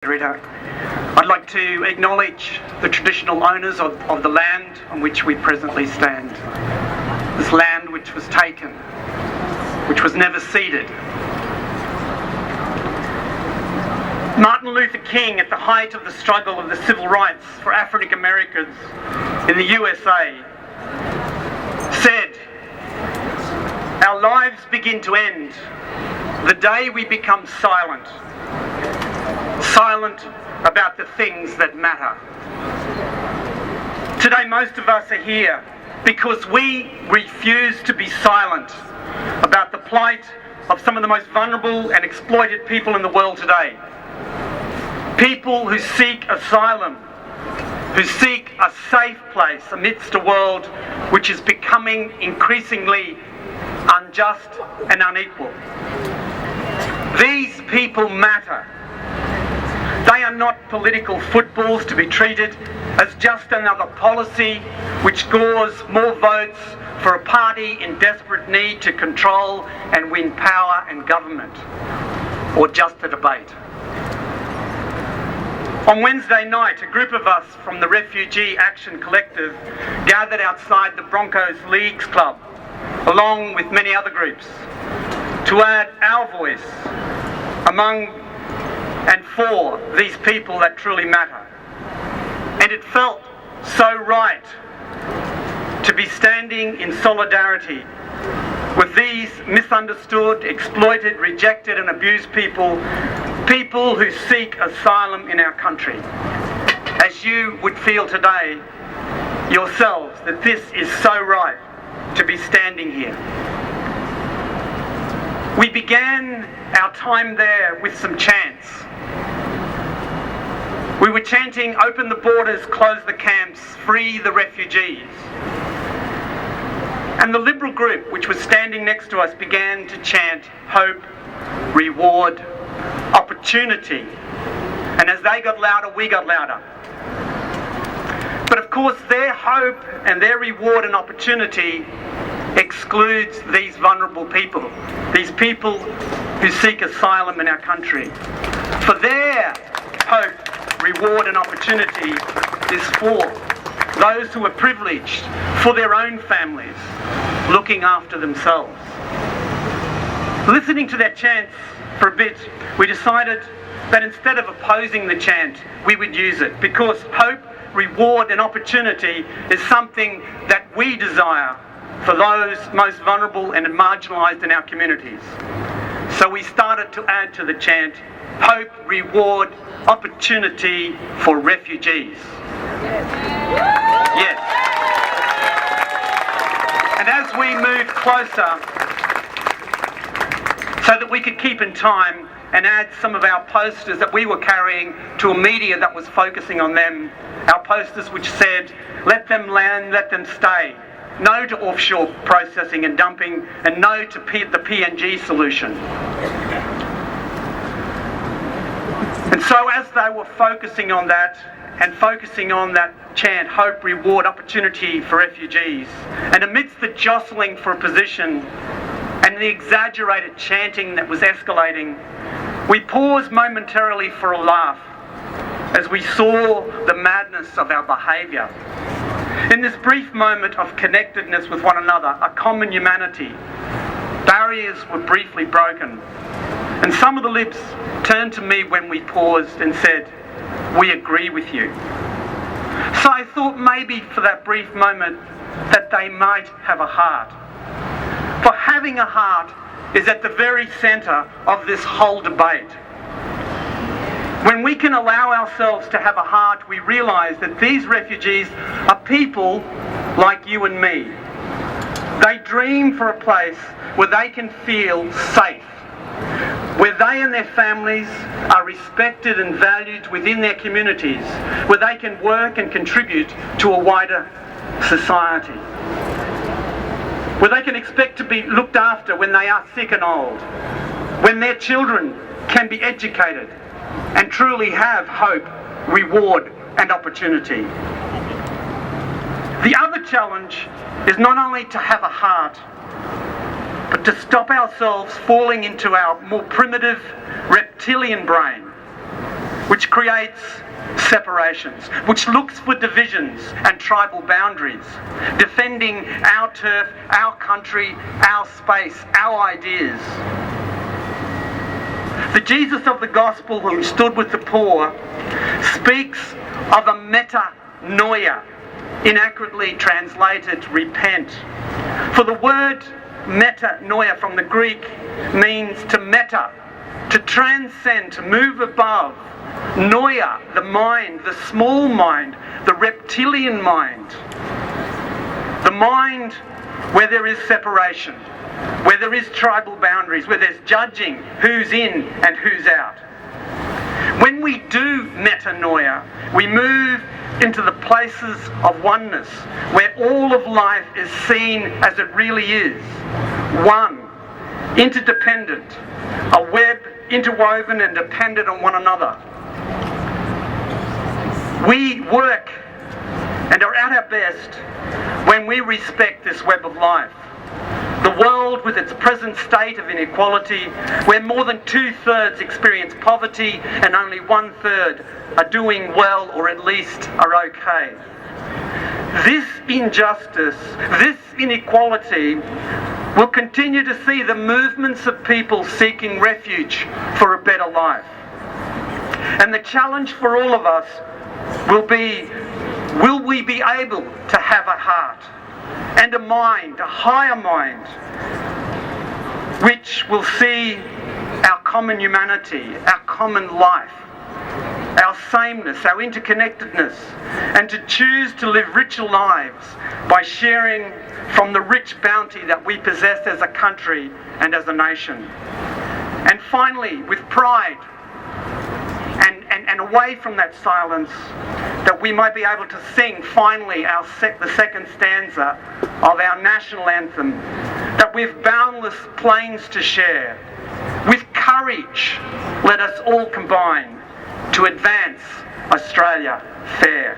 Rita. I'd like to acknowledge the traditional owners of the land on which we presently stand. This land which was taken, which was never ceded. Martin Luther King, at the height of the struggle of the civil rights for African Americans in the USA, said, "Our lives begin to end the day we become silent about the things that matter." Today most of us are here because we refuse to be silent about the plight of some of the most vulnerable and exploited people in the world today. People who seek asylum, who seek a safe place amidst a world which is becoming increasingly unjust and unequal. These people matter. They are not political footballs to be treated as just another policy which scores more votes for a party in desperate need to control and win power and government, or just a debate. On Wednesday night, a group of us from the Refugee Action Collective gathered outside the Broncos Leagues Club, along with many other groups, to add our voice among and for these people that truly matter. And it felt so right to be standing in solidarity with these misunderstood, exploited, rejected and abused people who seek asylum in our country. As you would feel today yourselves, that this is so right to be standing here. We began our time there with some chants. We were chanting, "Open the borders, close the camps, free the refugees." And the Liberal group, which was standing next to us, began to chant, "Hope, reward, opportunity." And as they got louder, we got louder. But of course, their hope and their reward and opportunity excludes these vulnerable people, these people who seek asylum in our country. For their hope, reward and opportunity is for those who are privileged, for their own families, looking after themselves. Listening to their chants for a bit, we decided that instead of opposing the chant, we would use it, because hope, reward and opportunity is something that we desire for those most vulnerable and marginalised in our communities. So we started to add to the chant, "Hope, reward, opportunity for refugees." Yes. And as we moved closer, so that we could keep in time and add some of our posters that we were carrying to a media that was focusing on them, our posters which said, "Let them land, let them stay. No to offshore processing and dumping, and no to the PNG solution." And so as they were focusing on that, and focusing on that chant, "Hope, reward, opportunity for refugees," and amidst the jostling for a position and the exaggerated chanting that was escalating, we paused momentarily for a laugh as we saw the madness of our behaviour. In this brief moment of connectedness with one another, a common humanity, barriers were briefly broken. And some of the lips turned to me when we paused and said, "We agree with you." So I thought maybe for that brief moment that they might have a heart. For having a heart is at the very centre of this whole debate. When we can allow ourselves to have a heart, we realise that these refugees are people like you and me. They dream for a place where they can feel safe, where they and their families are respected and valued within their communities, where they can work and contribute to a wider society, where they can expect to be looked after when they are sick and old, when their children can be educated and truly have hope, reward and opportunity. The other challenge is not only to have a heart, but to stop ourselves falling into our more primitive reptilian brain which creates separations, which looks for divisions and tribal boundaries, defending our turf, our country, our space, our ideas. The Jesus of the gospel who stood with the poor speaks of a metanoia, inaccurately translated repent. For the word metanoia from the Greek means to meta, to transcend, to move above. Noia, the mind, the small mind, the reptilian mind. The mind where there is separation, where there is tribal boundaries, where there's judging who's in and who's out. When we do metanoia, we move into the places of oneness, where all of life is seen as it really is. One, interdependent, a web interwoven and dependent on one another. We work and are at our best when we respect this web of life. The world with its present state of inequality, where more than 2/3 experience poverty and only 1/3 are doing well or at least are okay. This injustice, this inequality will continue to see the movements of people seeking refuge for a better life. And the challenge for all of us will be, will we be able to have a heart and a mind, a higher mind, which will see our common humanity, our common life, our sameness, our interconnectedness, and to choose to live richer lives by sharing from the rich bounty that we possess as a country and as a nation. And finally, with pride, and away from that silence, that we might be able to sing finally the second stanza of our national anthem, that with boundless plains to share, with courage let us all combine to advance Australia fair.